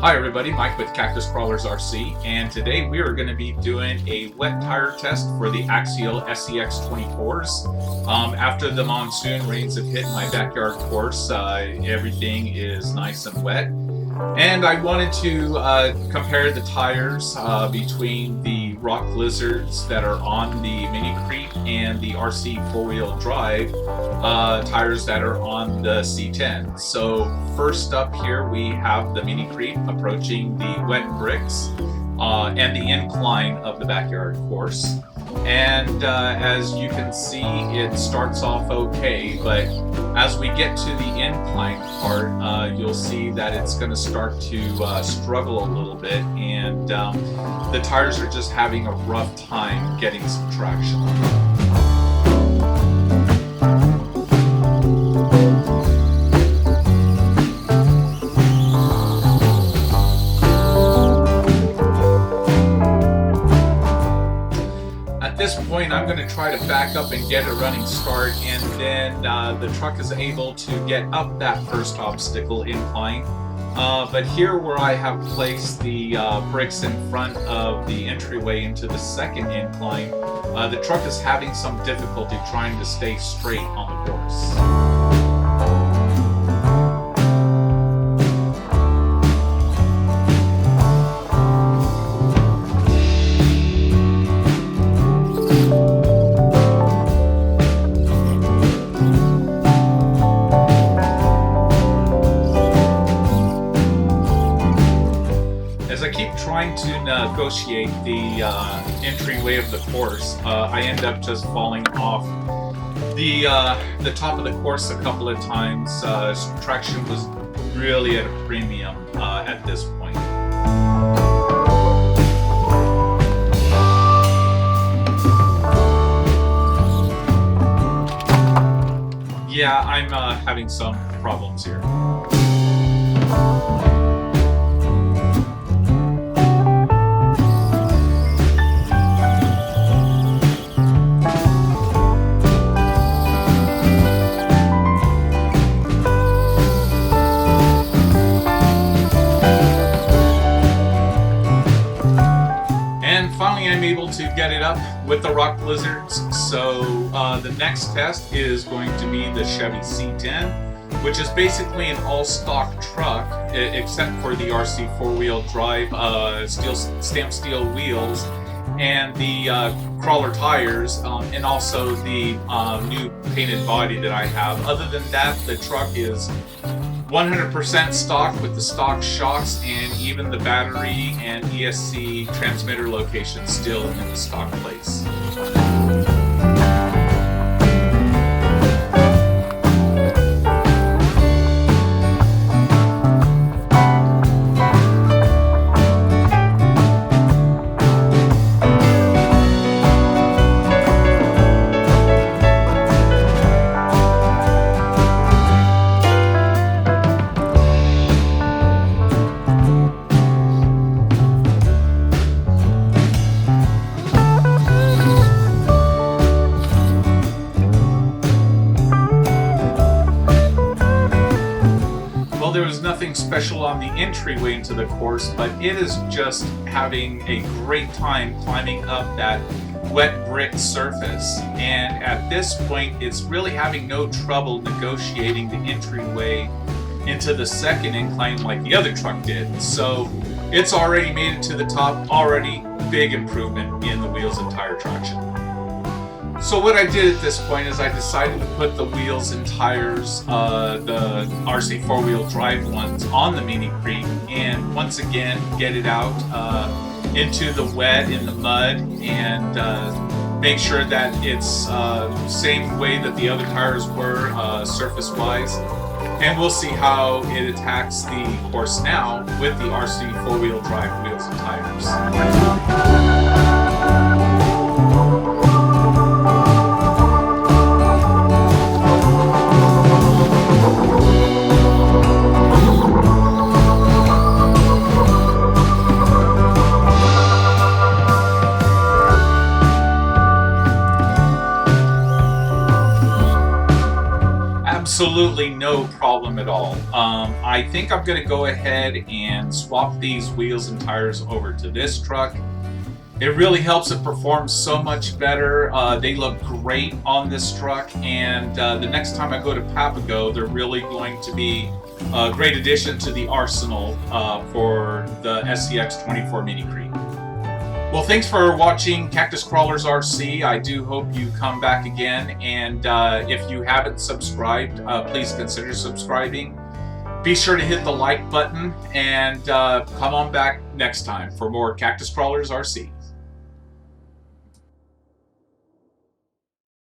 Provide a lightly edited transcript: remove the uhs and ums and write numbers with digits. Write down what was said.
Hi everybody, Mike with Cactus Crawlers RC, and today we are going to be doing a wet tire test for the Axial SCX24s. After the monsoon rains have hit my backyard course, everything is nice and wet. And I wanted to compare the tires between the Rock Blizzards that are on the Mini Creep and the RC 4-wheel drive tires that are on the C-10. So first up here we have the Mini Creep approaching the wet bricks and the incline of the backyard course. And as you can see, it starts off okay, but as we get to the incline part, you'll see that it's going to start to struggle a little bit, and the tires are just having a rough time getting some traction. At this point, I'm going to try to back up and get a running start, and then the truck is able to get up that first obstacle incline. But here where I have placed the bricks in front of the entryway into the second incline, the truck is having some difficulty trying to stay straight on the course. As I keep trying to negotiate the entryway of the course, I end up just falling off the top of the course a couple of times. Traction was really at a premium at this point. Yeah, I'm having some problems here. Finally, I'm able to get it up with the Rock Blizzards. So the next test is going to be the Chevy C-10, which is basically an all-stock truck, except for the RC 4-wheel drive, stamped steel wheels, and the crawler tires, and also the new painted body that I have. Other than that, the truck is 100% stock with the stock shocks, and even the battery and ESC transmitter location still in the stock place. There was nothing special on the entryway into the course, but it is just having a great time climbing up that wet brick surface. And at this point, it's really having no trouble negotiating the entryway into the second incline like the other truck did. So it's already made it to the top, already big improvement in the wheels and tire traction. So what I did at this point is I decided to put the wheels and tires, the RC 4-wheel drive ones, on the Mini Creep, and once again get it out into the wet, in the mud, and make sure that it's same way that the other tires were surface-wise. And we'll see how it attacks the course now with the RC 4-wheel drive wheels and tires. absolutely no problem at all. I think I'm going to go ahead and swap these wheels and tires over to this truck. It really helps it perform so much better. They look great on this truck, and the next time I go to Papago, they're really going to be a great addition to the arsenal for the SCX24 Mini Creek. Well, thanks for watching Cactus Crawlers RC. I do hope you come back again, and if you haven't subscribed, please consider subscribing. Be sure to hit the like button, and come on back next time for more Cactus Crawlers RC.